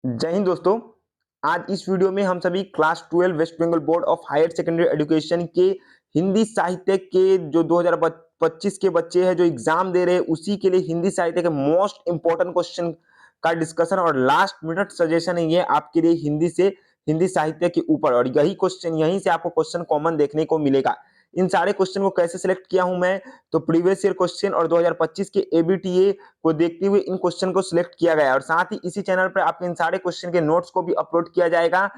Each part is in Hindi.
जय हिंद दोस्तों। आज इस वीडियो में हम सभी class 12 West Bengal board of higher secondary education के हिंदी साहित्य के जो 2025 के बच्चे हैं जो एग्जाम दे रहे हैं उसी के लिए हिंदी साहित्य के मोस्ट इंपॉर्टेंट क्वेश्चन का डिस्कशन और लास्ट मिनट सजेशन है ये आपके लिए हिंदी साहित्य के ऊपर। और यही क्वेश्चन यहीं से आपको क्वेश्चन कॉमन देखने को मिलेगा। इन सारे क्वेश्चन को कैसे सिलेक्ट किया हूं मैं, तो प्रीवियस ईयर क्वेश्चन और 2025 के एबीटीए को देखते हुए इन क्वेश्चन को सिलेक्ट किया गया है। और साथ ही इसी चैनल पर आपके इन सारे क्वेश्चन के नोट्स को भी अपलोड किया जाएगा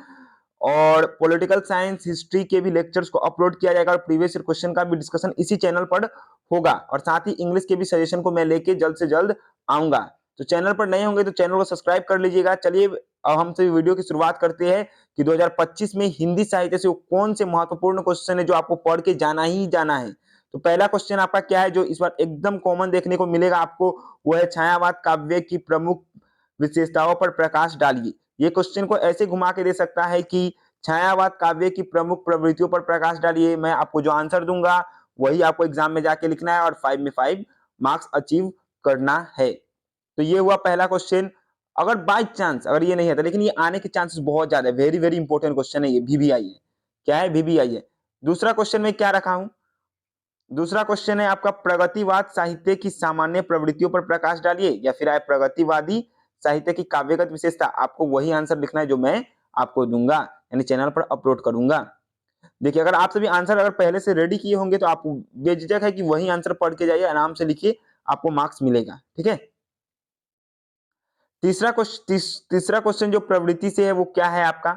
और पॉलिटिकल साइंस हिस्ट्री के भी लेक्चर्स को अपलोड किया जाएगा और प्रीवियस ईयर क्वेश्चन का भी डिस्कशन इसी चैनल पर होगा। और साथ ही इंग्लिश के भी सजेशन को मैं लेके जल्द से जल्द आऊंगा। तो चैनल पर नए होंगे तो चैनल को सब्सक्राइब कर लीजिएगा। चलिए अब हम सभी वीडियो की शुरुआत करते हैं कि 2025 में हिंदी साहित्य से कौन से महत्वपूर्ण क्वेश्चन है जो आपको पढ़ के जाना ही जाना है। तो पहला क्वेश्चन आपका क्या है जो इस बार एकदम कॉमन देखने को मिलेगा आपको, वो है छायावाद काव्य की प्रमुख विशेषताओं पर प्रकाश डालिए। ये क्वेश्चन को ऐसे घुमा के दे सकता है कि छायावाद काव्य की प्रमुख प्रवृत्तियों पर प्रकाश डालिए। मैं आपको जो आंसर दूंगा वही आपको एग्जाम में जाके लिखना है और 5 में 5 मार्क्स अचीव करना है। तो ये हुआ पहला क्वेश्चन। अगर बाय चांस अगर ये नहीं है तो, लेकिन ये आने के चांसेस बहुत ज्यादा है। वेरी वेरी इंपॉर्टेंट क्वेश्चन है ये, वीवीआई है। क्या है? वीवीआई है। दूसरा क्वेश्चन में क्या रखा हूं? दूसरा क्वेश्चन है आपका प्रगतिवाद साहित्य की सामान्य प्रवृत्तियों पर प्रकाश डालिए, या फिर आए प्रगतिवादी साहित्य की काव्यगत विशेषता। आपको वही आंसर लिखना है जो मैं आपको दूंगा, यानी चैनल पर अपलोड करूंगा। देखिए, अगर आप सभी आंसर अगर पहले से रेडी किए होंगे तो आप बेझिझक है कि वही आंसर पढ़ के जाइए, आराम से लिखिए, आपको मार्क्स मिलेगा। ठीक है। तीसरा क्वेश्चन जो प्रवृत्ति से है वो क्या है आपका?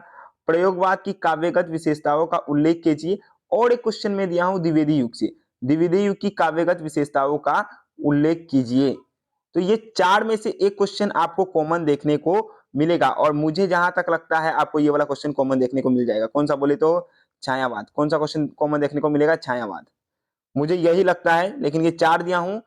प्रयोगवाद की काव्यगत विशेषताओं का उल्लेख कीजिए। और एक क्वेश्चन में दिया हूं द्विवेदी युग से, द्विवेदी युग की काव्यगत विशेषताओं का उल्लेख कीजिए। तो ये चार में से एक क्वेश्चन आपको कॉमन देखने को मिलेगा और मुझे जहां तक लगता है आपको ये वाला क्वेश्चन कॉमन देखने को मिल जाएगा। कौन सा बोले तो? छायावाद। कौन सा क्वेश्चन कॉमन देखने को मिलेगा? छायावाद। मुझे यही लगता है, लेकिन ये चार दिया हूं,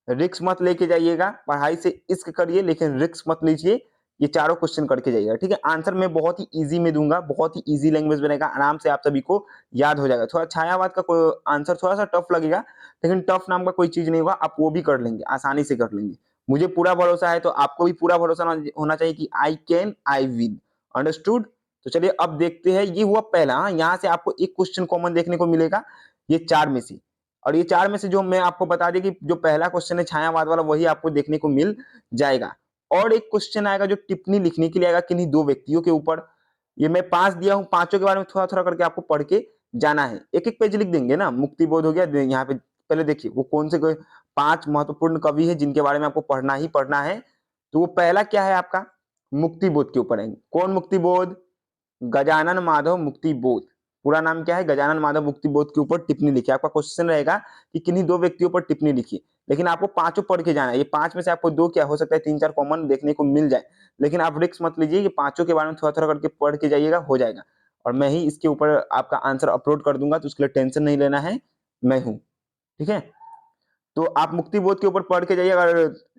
रिक्स मत लेके जाइएगा। पढ़ाई से इश्क करिए लेकिन रिक्स मत लीजिए। ये चारों क्वेश्चन करके जाइएगा। ठीक है। आंसर मैं बहुत ही इजी में दूंगा, बहुत ही इजी लैंग्वेज बनेगा, आराम से आप सभी को याद हो जाएगा। थोड़ा छायावाद का आंसर थोड़ा सा टफ लगेगा, लेकिन टफ नाम का कोई चीज नहीं होगा, आप वो भी कर लेंगे, आसानी से कर लेंगे। मुझे पूरा भरोसा है, तो आपको भी पूरा भरोसा होना चाहिए कि I can, I will. Understood? तो चलिए अब देखते हैं। ये हुआ पहला। यहाँ से आपको एक क्वेश्चन कॉमन देखने को मिलेगा ये चार में से। और ये चार में से जो मैं आपको बता दें कि जो पहला क्वेश्चन है छायावाद वाला, वही आपको देखने को मिल जाएगा। और एक क्वेश्चन आएगा जो टिप्पणी लिखने के लिए आएगा किन्हीं दो व्यक्तियों के ऊपर। ये मैं 5 दिया हूं, पांचों के बारे में थोड़ा थोड़ा करके आपको पढ़ के जाना है। एक एक पेज लिख देंगे ना। मुक्ति बोध हो गया, यहाँ पे पहले देखिए वो कौन से 5 महत्वपूर्ण कवि है जिनके बारे में आपको पढ़ना ही पढ़ना है। तो वो पहला क्या है आपका? मुक्ति बोध के ऊपर है। कौन मुक्ति बोध? गजानन माधव मुक्ति बोध। पूरा नाम क्या है? गजानन माधव मुक्ति बोध के ऊपर टिप्पणी लिखिए। आपका क्वेश्चन रहेगा कि किन्हीं दो व्यक्तियों पर टिप्पणी लिखिए, लेकिन आपको पांचों पढ़ के जाना है। ये 5 में से आपको 2 क्या हो सकता है 3-4 कॉमन देखने को मिल जाए, लेकिन आप रिस्क मत लीजिए। ये पांचों के बारे में थोड़ा थोड़ा करके पढ़ के जाइएगा, हो जाएगा। और मैं ही इसके ऊपर आपका आंसर अपलोड कर दूंगा, तो उसके लिए टेंशन नहीं लेना है, मैं हूं। ठीक है। तो आप मुक्ति बोध के ऊपर पढ़ के जाइए। अगर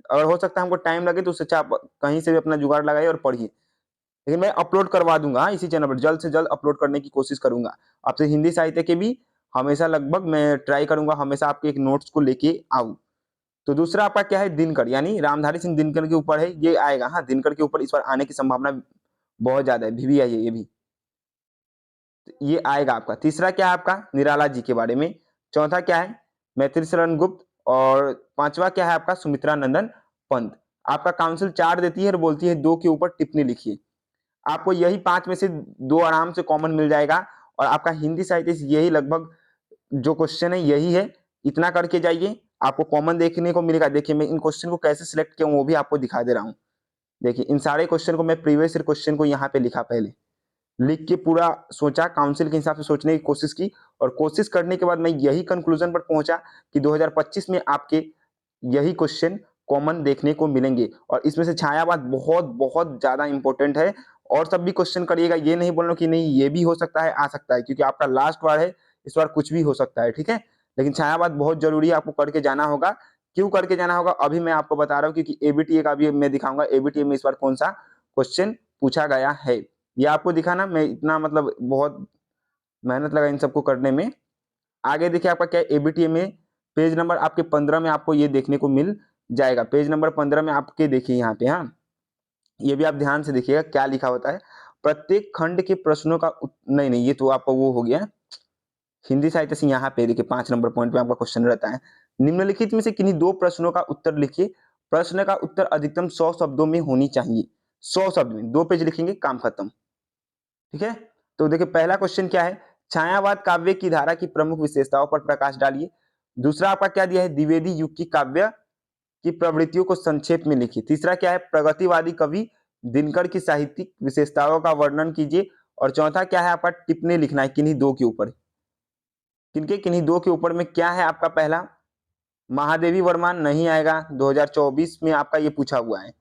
अगर हो सकता है हमको टाइम लगे तो उससे अच्छा आप कहीं से भी अपना जुगाड़ लगाइए और पढ़िए। लेकिन मैं अपलोड करवा दूंगा इसी चैनल पर, जल्द से जल्द अपलोड करने की कोशिश करूंगा। आपसे हिंदी साहित्य के भी हमेशा लगभग मैं ट्राई करूंगा, हमेशा आपके एक नोट्स को लेके आऊं। तो दूसरा आपका क्या है? दिनकर, यानी रामधारी सिंह दिनकर के ऊपर है, ये आएगा। हाँ, दिनकर के ऊपर इस बार आने की संभावना बहुत ज्यादा है। वीवीआई है ये भी, तो ये आएगा आपका। तीसरा क्या है आपका? निराला जी के बारे में। चौथा क्या है? मैथिली शरण गुप्त। और पांचवा क्या है आपका? सुमित्रा नंदन पंत। आपका काउंसिल 4 देती है और बोलती है 2 के ऊपर टिप्पणी लिखिए। आपको यही 5 में से 2 आराम से कॉमन मिल जाएगा। और आपका हिंदी साहित्य से यही लगभग जो क्वेश्चन है यही है। इतना करके जाइए, आपको कॉमन देखने को मिलेगा। देखिए मैं इन क्वेश्चन को कैसे सिलेक्ट किया हूं वो भी आपको दिखा दे रहा हूं। देखिए इन सारे क्वेश्चन को मैं प्रीवियस ईयर क्वेश्चन को यहाँ पे लिखा, पहले लिख के पूरा सोचा, काउंसिल के हिसाब से सोचने की कोशिश की, और कोशिश करने के बाद मैं यही कंक्लूजन पर पहुंचा कि 2025 में आपके यही क्वेश्चन कॉमन देखने को मिलेंगे। और इसमें से छायावाद बहुत बहुत ज्यादा इंपॉर्टेंट है। और सब भी क्वेश्चन करिएगा, ये नहीं बोल रहा कि नहीं ये भी हो सकता है, आ सकता है, क्योंकि आपका लास्ट बार है, इस बार कुछ भी हो सकता है। ठीक है। लेकिन छायावाद बहुत जरूरी है, आपको करके जाना होगा। क्यों करके जाना होगा अभी मैं आपको बता रहा हूँ, क्योंकि एबीटीए का भी मैं दिखाऊंगा एबीटीए में इस बार कौन सा क्वेश्चन पूछा गया है। ये आपको दिखाना, मैं इतना मतलब बहुत मेहनत लगा इन सबको करने में। आगे देखिए आपका क्या है? एबीटीए में पेज नंबर आपके 15 में आपको ये देखने को मिल जाएगा। पेज नंबर 15 में आपके देखिए यहाँ पे, हाँ ये भी आप ध्यान से देखिएगा क्या लिखा होता है। प्रत्येक खंड के प्रश्नों का नहीं नहीं, ये तो आपका वो हो गया हिंदी साहित्य से। यहाँ पे देखिए 5 नंबर पॉइंट पे आपका क्वेश्चन रहता है, निम्नलिखित में से किन्हीं 2 प्रश्नों का उत्तर लिखिए। प्रश्न का उत्तर अधिकतम 100 शब्दों में होनी चाहिए। 100 शब्द में 2 पेज लिखेंगे, काम खत्म। ठीक है, तो देखिए पहला क्वेश्चन क्या है, छायावाद काव्य की धारा की प्रमुख विशेषताओं पर प्रकाश डालिए। दूसरा आपका क्या दिया है, द्विवेदी युग की काव्य की प्रवृत्तियों को संक्षेप में लिखिए। तीसरा क्या है, प्रगतिवादी कवि दिनकर की साहित्यिक विशेषताओं का वर्णन कीजिए। और चौथा क्या है आपका, टिप्पणी लिखना है किन्हीं 2 के ऊपर। किन्हीं 2 के ऊपर में क्या है आपका, पहला महादेवी वर्मा नहीं आएगा, 2024 में आपका ये पूछा हुआ है।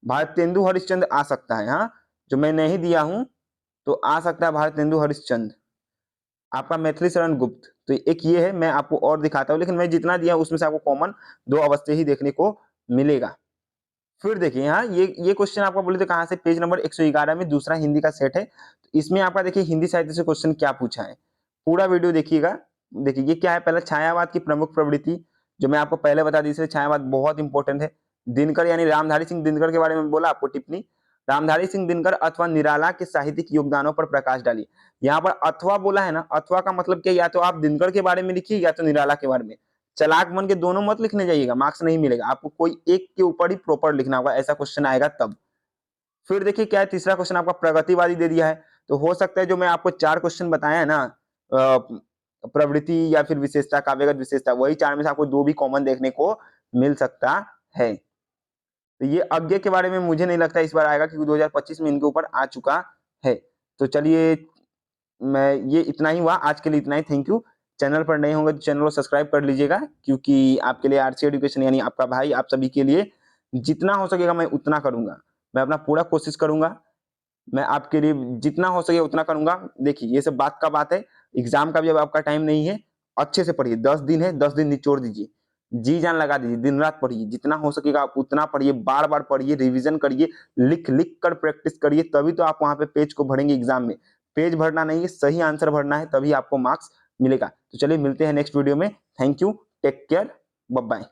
भारतेंदु हरिश्चंद्र आ सकता है, हाँ जो मैं नहीं दिया हूं तो आ सकता है भारतेंदु हरिश्चंद्र। आपका मैथिली शरण गुप्त, तो एक ये है, मैं आपको और दिखाता हूँ, लेकिन मैं जितना दिया उसमें से आपको कॉमन 2 अवश्य ही देखने को मिलेगा। फिर देखिए यहाँ ये क्वेश्चन आपका बोले तो कहाँ से, पेज नंबर 111 में दूसरा हिंदी का सेट है। तो इसमें आपका देखिए हिंदी साहित्य से क्वेश्चन क्या पूछा है, पूरा वीडियो देखिएगा। देखिए ये क्या है, पहले छायावाद की प्रमुख प्रवृत्ति, जो मैं आपको पहले बता दी, इसलिए छायावाद बहुत इंपॉर्टेंट है। दिनकर यानी रामधारी सिंह दिनकर के बारे में बोला आपको टिप्पणी, रामधारी सिंह दिनकर अथवा निराला के साहित्यिक योगदानों पर प्रकाश डालिए। यहाँ पर अथवा बोला है ना, अथवा का मतलब क्या, या तो आप दिनकर के बारे में लिखिए या तो निराला के बारे में। चलाक बन के दोनों मत लिखने जाइएगा, मार्क्स नहीं मिलेगा आपको, कोई एक के ऊपर ही प्रॉपर लिखना होगा, ऐसा क्वेश्चन आएगा तब। फिर देखिए क्या है, तीसरा क्वेश्चन आपका प्रगतिवादी दे दिया है। तो हो सकता है जो मैं आपको 4 क्वेश्चन बताया है ना, प्रवृत्ति या फिर विशेषता, काव्यगत विशेषता, वही 4 में से आपको 2 भी कॉमन देखने को मिल सकता है। तो ये अज्ञ के बारे में मुझे नहीं लगता इस बार आएगा, क्योंकि 2025 में इनके ऊपर आ चुका है। तो चलिए मैं ये इतना ही हुआ आज के लिए, इतना ही। Thank you. चैनल पर नए होंगे तो चैनल को सब्सक्राइब कर लीजिएगा, क्योंकि आपके लिए आरसी एजुकेशन यानी आपका भाई आप सभी के लिए जितना हो सकेगा मैं उतना करूंगा। मैं अपना पूरा कोशिश करूंगा, मैं आपके लिए जितना हो सके उतना करूंगा। देखिए ये सब बात का बात है, एग्जाम का भी अब आपका टाइम नहीं है। अच्छे से पढ़िए, 10 दिन है, 10 दिन निचोड़ दीजिए, जी जान लगा दीजिए, दिन रात पढ़िए, जितना हो सकेगा आप उतना पढ़िए, बार बार पढ़िए, रिवीजन करिए, लिख लिख कर प्रैक्टिस करिए, तभी तो आप वहां पे पेज को भरेंगे एग्जाम में। पेज भरना नहीं है, सही आंसर भरना है, तभी आपको मार्क्स मिलेगा। तो चलिए मिलते हैं नेक्स्ट वीडियो में। Thank you, take care, bye bye.